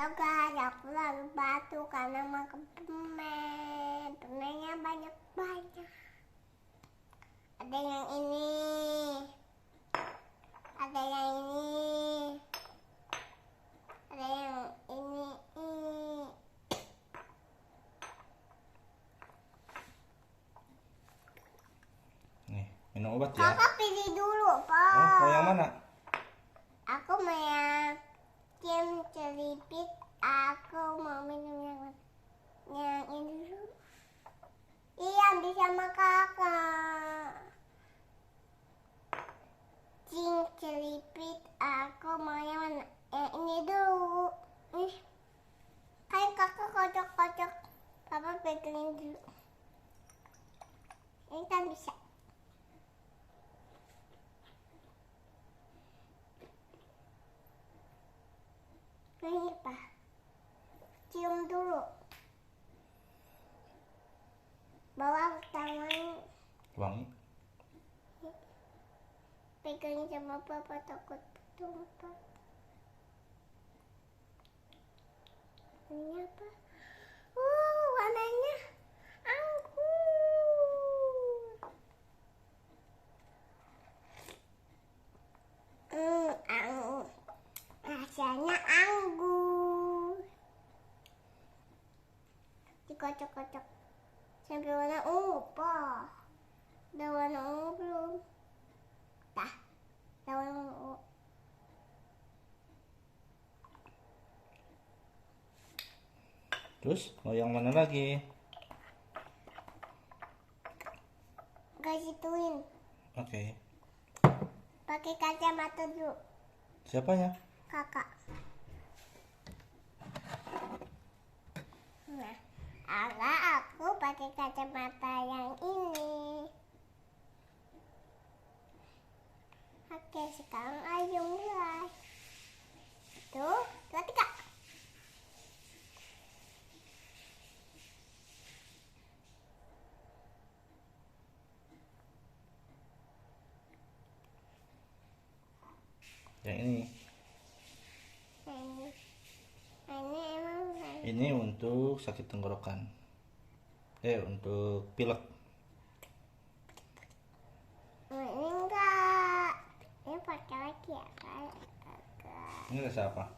Halo guys, aku lalu batu karena makan permen. Permennya banyak-banyak. Ada yang ini. Ada yang ini. Ada yang ini. Nih, minum obat ya. Kakak pilih dulu, Pak. Oh, mau yang mana? Aku mau yang Kim Celipit. Aku mau minum yang mana? Yang ini dulu. Iya, ambil sama kakak. Kim Celipit. Aku mau yang mana? Yang ini dulu. Nih, kan kakak kocok-kocok. Papa pegangin dulu. Ini kan bisa. Ini Pak. Cium dulu. Bawa tangan. Wangi. Pegangin sama Papa, takut tumpah. Ini apa? Warnanya anggur. Anggur. Rasanya anggur. Dikocok-kocok sampai warna ungu, Pak. Udah warna ungu belum? Dah, udah warna ungu. Terus mau yang mana lagi? Kasih tuin. Oke. Pakai kacamata dulu. Siapanya? Kakak. Nah, aku pakai kacamata yang ini. Oke, sekarang ayo mulai. Tuh, 2, 3. Yang ini. Ini emang Ini untuk sakit tenggorokan. Untuk pilek. ini enggak. Ini pakai lagi ya, Kak. Ini rasa apa?